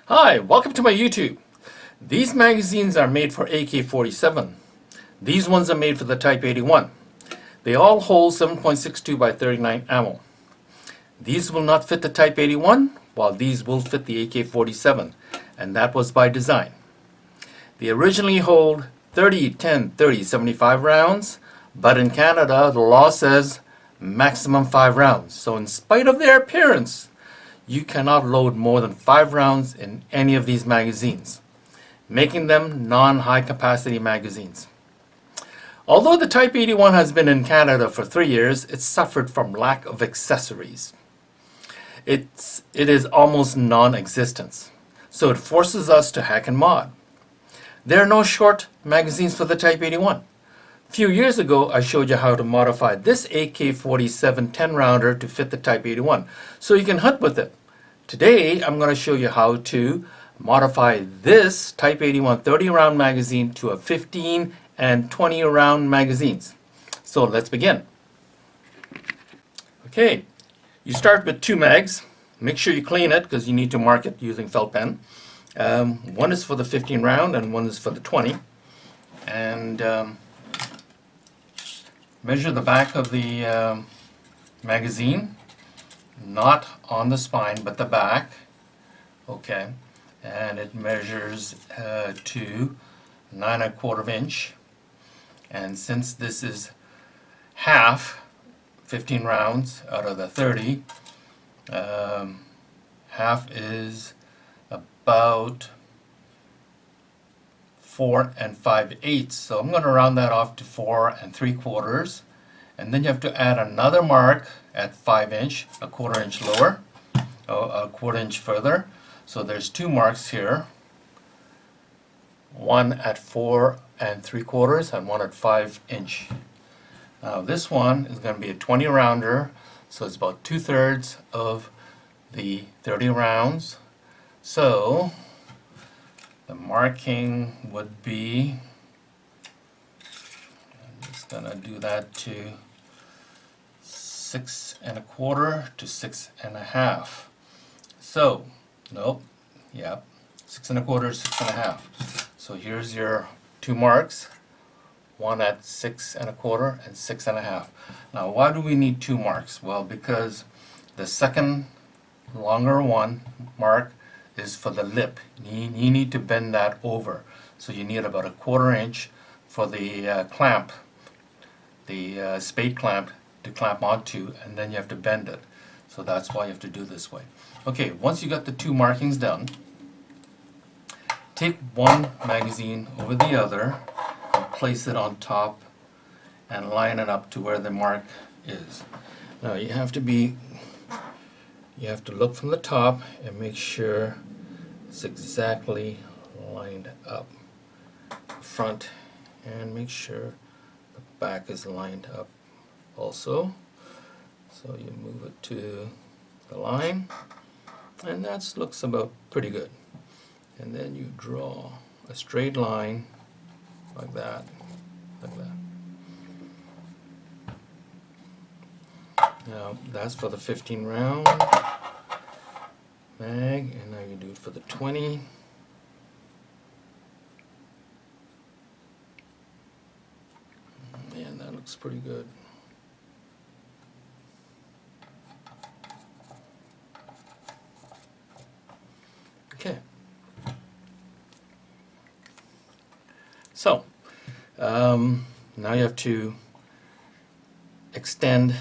Hi, welcome to my YouTube. These magazines are made for AK-47. These ones are made for the Type 81. They all hold 7.62 by 39 ammo. These will not fit the Type 81, while these will fit the AK-47, and that was by design. They originally hold 30, 10, 30, 75 rounds, but in Canada the law says maximum 5 rounds. So in spite of their appearance, you cannot load more than 5 rounds in any of these magazines, making them non-high capacity magazines. Although the Type 81 has been in Canada for 3 years, it suffered from lack of accessories. It is almost non-existent, so it forces us to hack and mod. There are no short magazines for the Type 81. A few years ago, I showed you how to modify this AK-47 10-rounder to fit the Type 81, so you can hunt with it. Today, I'm going to show you how to modify this Type 81 30-round magazine to a 15 and 20-round magazines. So let's begin. Okay, you start with 2 mags. Make sure you clean it because you need to mark it using felt pen. One is for the 15 round and one is for the 20. And measure the back of the magazine, not on the spine but the back. Okay, and it measures to 9 1/4 inch. And since this is half 15 rounds out of the 30, half is about 4 5/8. So I'm going to round that off to 4 3/4, and then you have to add another mark at 5 inch, a 1/4 inch lower, a 1/4 inch further. So there's 2 marks here, one at 4 3/4 and one at 5 inch. Now this one is going to be a 20 rounder, so it's about 2/3 of the 30 rounds. So the marking would be, I'm just going to do that to 6 1/4 to 6 1/2. So, nope, yep, 6 1/4, 6 1/2. So here's your 2 marks, one at 6 1/4 and 6 1/2. Now why do we need 2 marks? Well, because the second longer one mark is for the lip. You need to bend that over. So you need about a 1/4 inch for the clamp, the spade clamp to clamp onto, and then you have to bend it. So that's why you have to do this way. Okay, once you got the 2 markings done, take one magazine over the other and place it on top and line it up to where the mark is. Now you have to look from the top and make sure it's exactly lined up. Front, and make sure the back is lined up also. So you move it to the line, and that looks about pretty good. And then you draw a straight line like that, like that. Now that's for the 15 round mag, and now you do it for the 20. And that looks pretty good. Okay. So, now you have to extend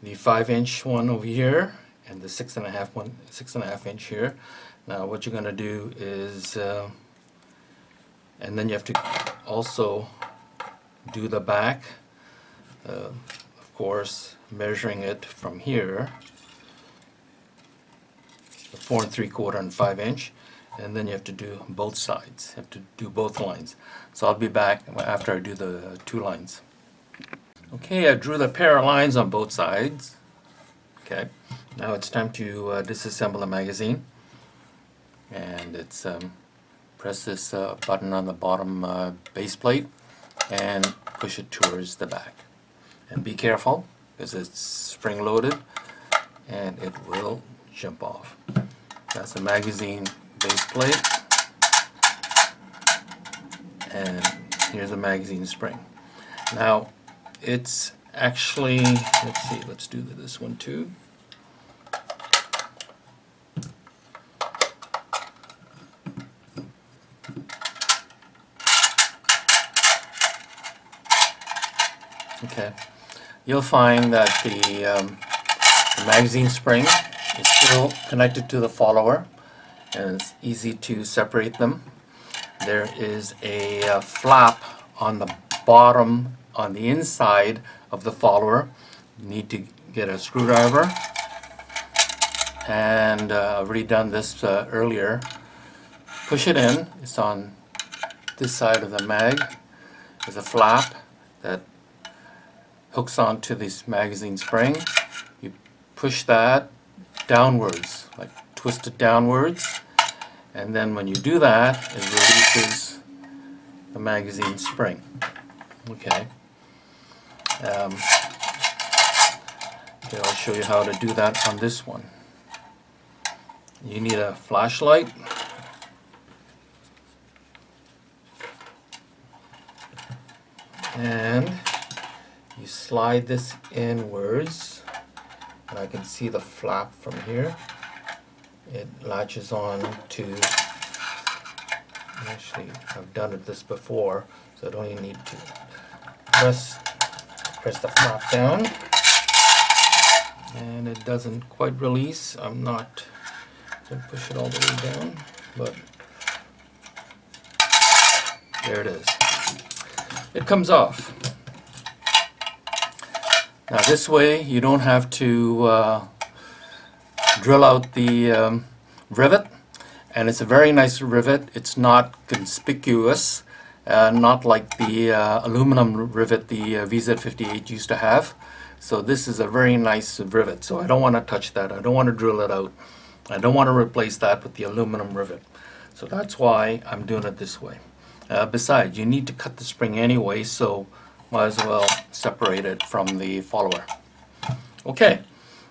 the 5 inch one over here and the 6 1/2 one, 6 1/2 inch here. Now what you're going to do is, and then you have to also do the back, of course measuring it from here, 4 3/4 and 5 inch, and then you have to do both sides. You have to do both lines. So I'll be back after I do the 2 lines. Okay, I drew the pair of lines on both sides. Okay, now it's time to disassemble the magazine, and it's press this button on the bottom base plate and push it towards the back. And be careful because it's spring loaded and it will jump off. That's the magazine base plate, and here's the magazine spring. Now it's actually, let's see, let's do this one too. Okay, you'll find that the magazine spring is still connected to the follower, and it's easy to separate them. There is a flap on the bottom, on the inside of the follower. You need to get a screwdriver, and I've already done this earlier. Push it in. It's on this side of the mag. There's a flap that hooks onto this magazine spring. You push that downwards, like twist it downwards, and then when you do that, it releases the magazine spring. Okay. Okay, I'll show you how to do that on this one. You need a flashlight. And you slide this inwards, and I can see the flap from here. It latches on to, actually I've done this before, so I don't even need to press the flap down, and it doesn't quite release. I'm not going to push it all the way down, but there it is. It comes off. Now this way you don't have to drill out the rivet, and it's a very nice rivet. It's not conspicuous, not like the aluminum rivet the VZ58 used to have. So this is a very nice rivet, so I don't want to touch that. I don't want to drill it out. I don't want to replace that with the aluminum rivet. So that's why I'm doing it this way. Besides, you need to cut the spring anyway, so might as well separate it from the follower. Okay,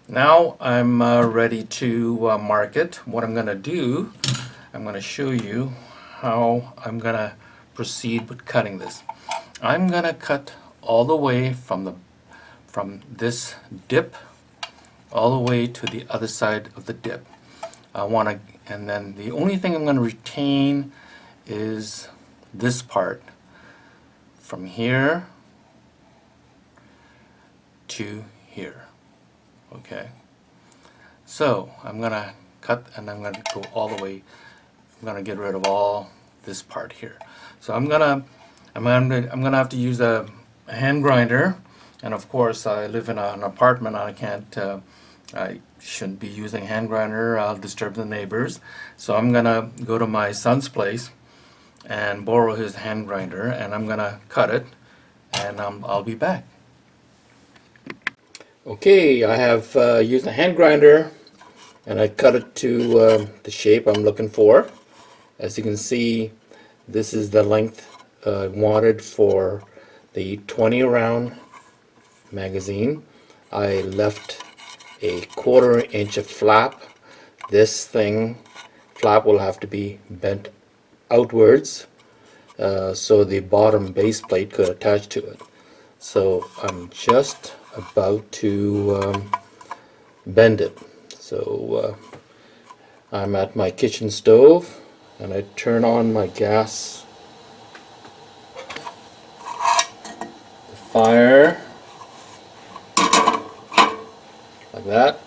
now I'm ready to mark it. What I'm going to do, I'm going to show you how I'm going to proceed with cutting this. I'm going to cut all the way from this dip all the way to the other side of the dip. And then the only thing I'm going to retain is this part from here to here. Okay, so I'm gonna cut, and I'm gonna go all the way. I'm gonna get rid of all this part here. So I'm gonna have to use a hand grinder, and of course I live in an apartment. I shouldn't be using hand grinder. I'll disturb the neighbors. So I'm gonna go to my son's place and borrow his hand grinder, and I'm gonna cut it, and I'll be back. Okay, I have used a hand grinder, and I cut it to the shape I'm looking for. As you can see, this is the length I wanted for the 20 round magazine. I left a 1/4 inch of flap. This flap will have to be bent outwards so the bottom base plate could attach to it. So I'm just about to bend it. So I'm at my kitchen stove, and I turn on my gas, the fire, like that,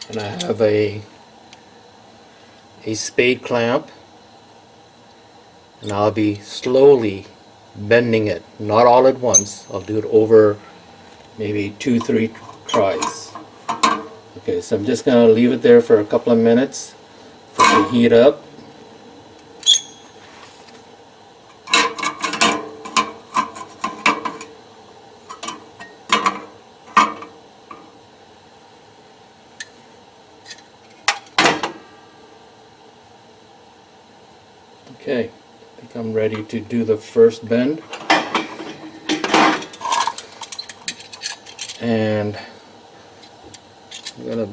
and I have a spade clamp, and I'll be slowly bending it, not all at once. I'll do it over maybe 2-3 tries. Okay, so I'm just going to leave it there for a couple of minutes for it to heat up. Okay, I think I'm ready to do the first bend. And I'm going to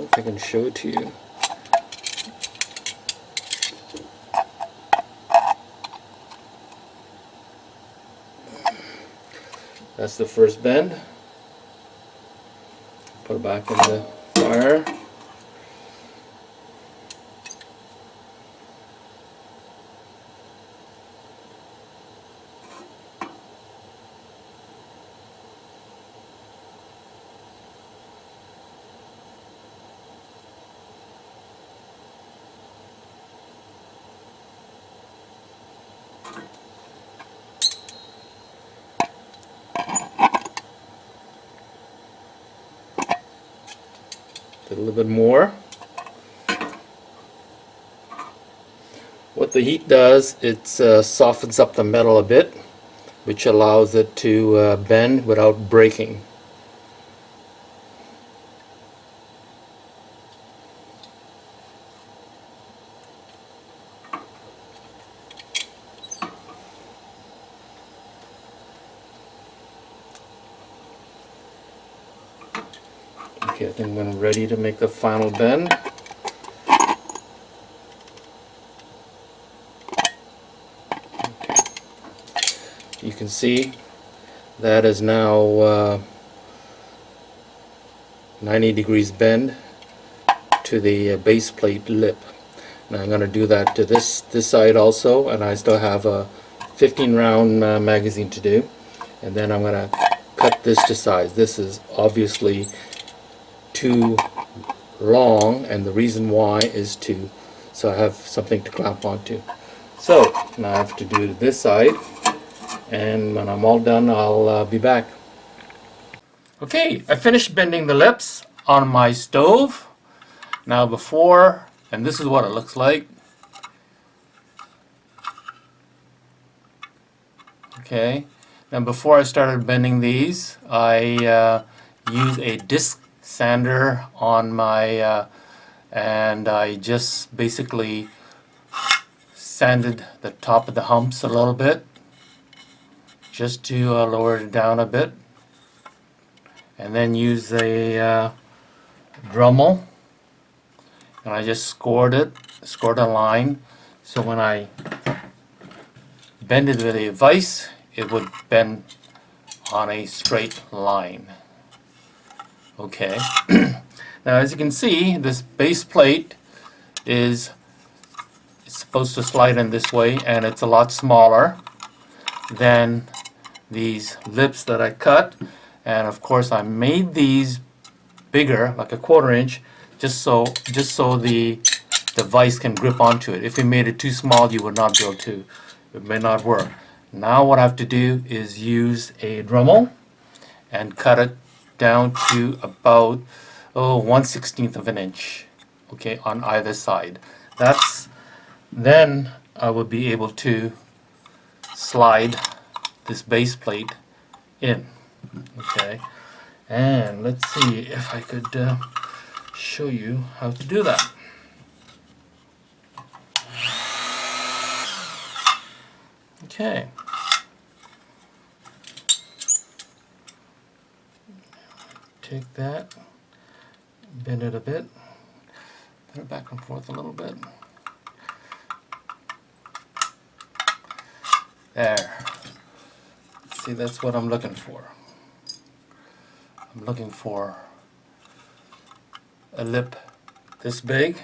if I can show it to you. That's the first bend. Put it back in the fire. A little bit more. What the heat does, it softens up the metal a bit, which allows it to bend without breaking. Okay, I think I'm ready to make the final bend. Okay. You can see that is now 90 degrees bend to the base plate lip. Now I'm going to do that to this side also, and I still have a 15 round magazine to do, and then I'm going to cut this to size. This is obviously too long, and the reason why is so I have something to clamp onto. So now I have to do this side, and when I'm all done I'll be back. Okay, I finished bending the lips on my stove. Now before, and this is what it looks like. Okay, now before I started bending these, I used a disc sander on my and I just basically sanded the top of the humps a little bit just to lower it down a bit, and then use a Dremel, and I just scored a line, so when I bend it with a vise it would bend on a straight line. Okay. Now as you can see, this base plate is supposed to slide in this way, and it's a lot smaller than these lips that I cut, and of course I made these bigger, like a 1/4 inch, just so the vise can grip onto it. If you made it too small, you would not be able to. It may not work. Now what I have to do is use a Dremel and cut it down to about 1/16 of an inch, okay, on either side. Then I will be able to slide this base plate in. Okay, and let's see if I could show you how to do that. Okay. Take that, bend it a bit, put it back and forth a little bit. There. See, that's what I'm looking for. I'm looking for a lip this big.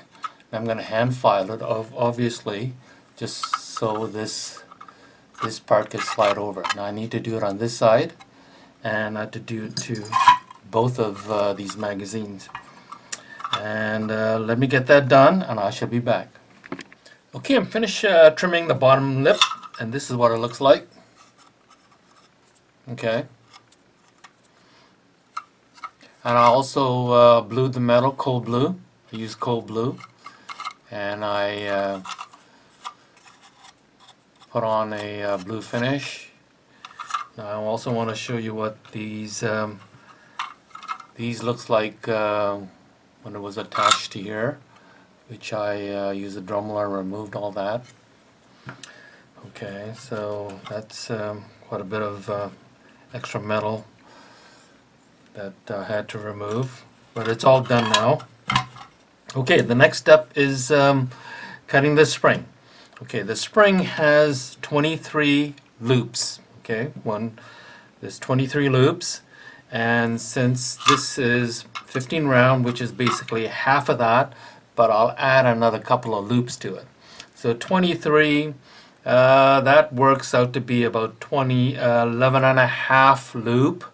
I'm going to hand file it, obviously, just so this part can slide over. Now I need to do it on this side, and I have to do it to both of these magazines. And let me get that done, and I shall be back. Okay, I'm finished trimming the bottom lip, and this is what it looks like. Okay. And I also blued the metal, cold blue. I used cold blue, and I put on a blue finish. Now I also want to show you what these looks like when it was attached to here, which I used a Dremel and removed all that. Okay, so that's quite a bit of extra metal that I had to remove, but it's all done now. Okay, the next step is cutting the spring. Okay, the spring has 23 loops. Okay, there's 23 loops, and since this is 15 round, which is basically half of that, but I'll add another couple of loops to it. So 23, that works out to be about 11 and a half loop.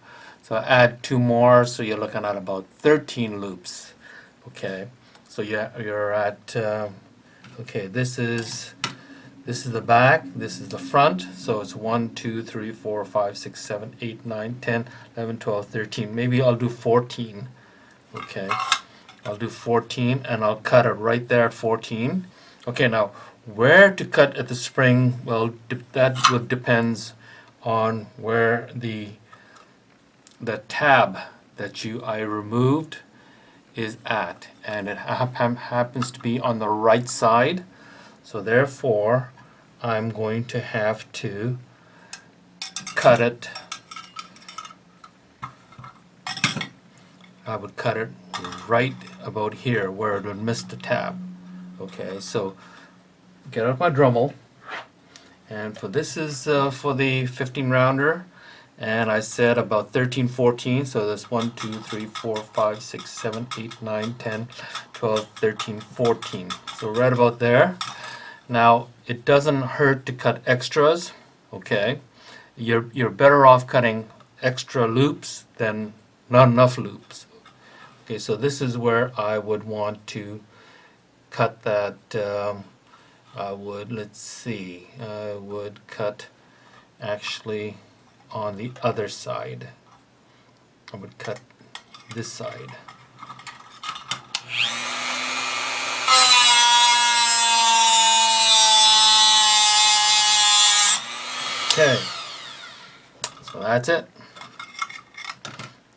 So add 2 more, so you're looking at about 13 loops. Okay, so you're at, okay, this is the back, this is the front, so it's 1, 2, 3, 4, 5, 6, 7, 8, 9, 10, 11, 12, 13. Maybe I'll do 14. Okay, I'll do 14 and I'll cut it right there at 14. Okay, now where to cut at the spring, well, that depends on where the tab that I removed is at, and it happens to be on the right side, so therefore I'm going to have to cut it. I would cut it right about here where it would miss the tab. Okay, so get out my Dremel, and for this is for the 15 rounder, and I said about 13, 14, so that's 1, 2, 3, 4, 5, 6, 7, 8, 9, 10, 12, 13, 14. So right about there. Now it doesn't hurt to cut extras. Okay, you're better off cutting extra loops than not enough loops. Okay, so this is where I would want to cut that. I would cut actually on the other side. I would cut this side. Okay, so that's it.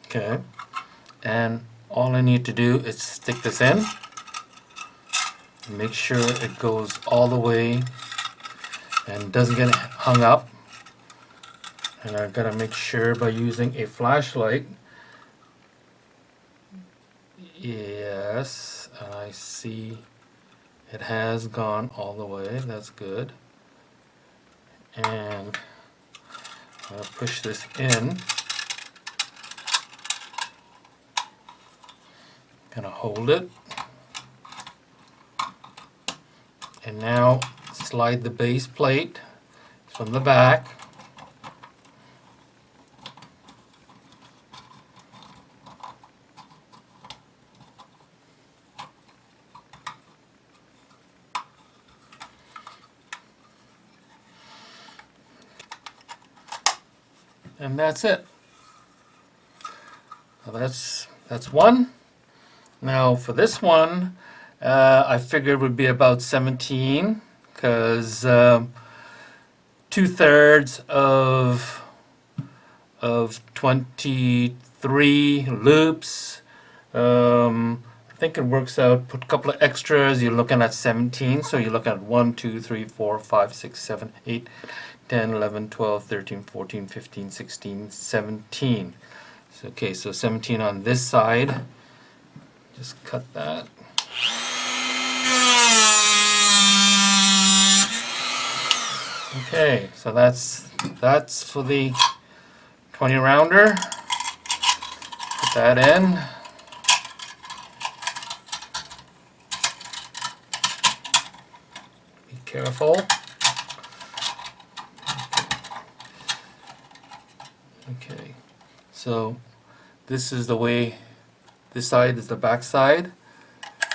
Okay, and all I need to do is stick this in. Make sure it goes all the way and doesn't get hung up. And I've got to make sure by using a flashlight. Yes, and I see it has gone all the way. That's good. And I'll push this in. Gonna hold it. And now slide the base plate from the back. And that's it. So that's one. Now for this one, I figured it would be about 17, because 2/3 of 23 loops. I think it works out. Put a couple of extras, you're looking at 17. So you're looking at 1, 2, 3, 4, 5, 6, 7, 8, 10, 11, 12, 13, 14, 15, 16, 17. So, okay, so 17 on this side. Just cut that. Okay, so that's for the 20 rounder. Put that in. Be careful. Okay, so this is the way, this side is the back side.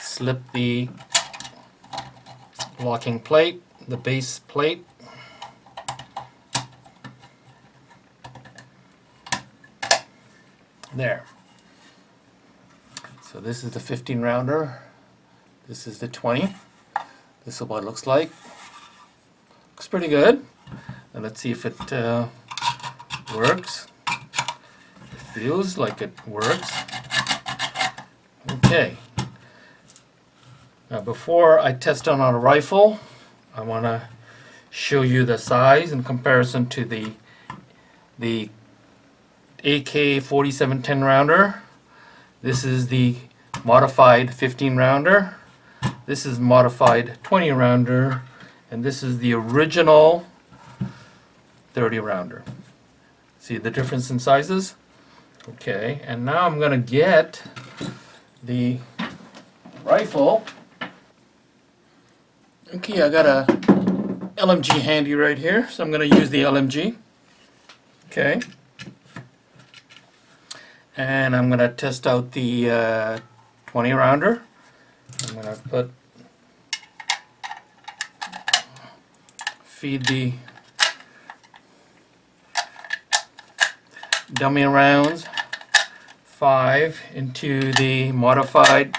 Slip the locking plate, the base plate. There. So this is the 15 rounder. This is the 20. This is what it looks like. Looks pretty good. And let's see if it works. It feels like it works. Okay. Now before I test it on a rifle, I want to show you the size in comparison to the AK-47 10 rounder. This is the modified 15 rounder. This is modified 20 rounder, and this is the original 30 rounder. See the difference in sizes? Okay, and now I'm going to get the rifle. Okay, I got a LMG handy right here, so I'm going to use the LMG. Okay. And I'm going to test out the 20 rounder. I'm going to feed the dummy rounds 5 into the modified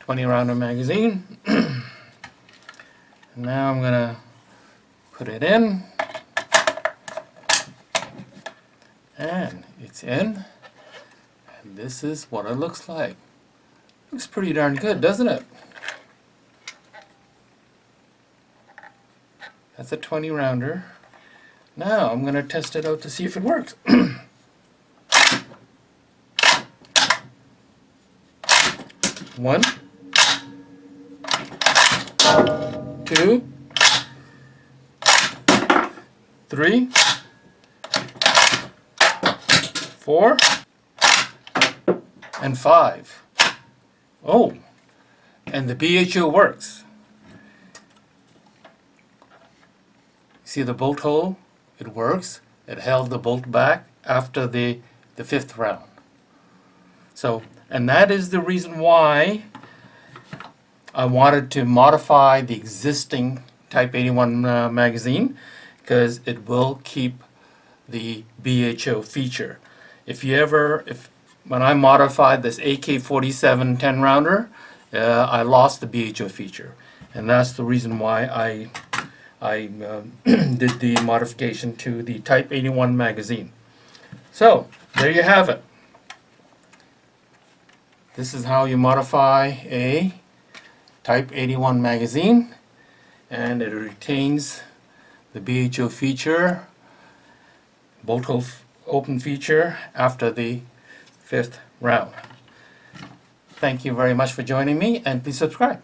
20 rounder magazine. Now I'm going to put it in, and it's in, and this is what it looks like. Looks pretty darn good, doesn't it? That's a 20 rounder. Now I'm going to test it out to see if it works. 1, 2, 3, 4, and 5. Oh, and the BHO works. See the bolt hole? It works. It held the bolt back after the 5th round. So, and that is the reason why I wanted to modify the existing Type 81 magazine, because it will keep the BHO feature. When I modified this AK-47 10 rounder, I lost the BHO feature, and that's the reason why I did the modification to the Type 81 magazine. So there you have it. This is how you modify a Type 81 magazine, and it retains the BHO feature, bolt hole open feature after the 5th round. Thank you very much for joining me, and please subscribe.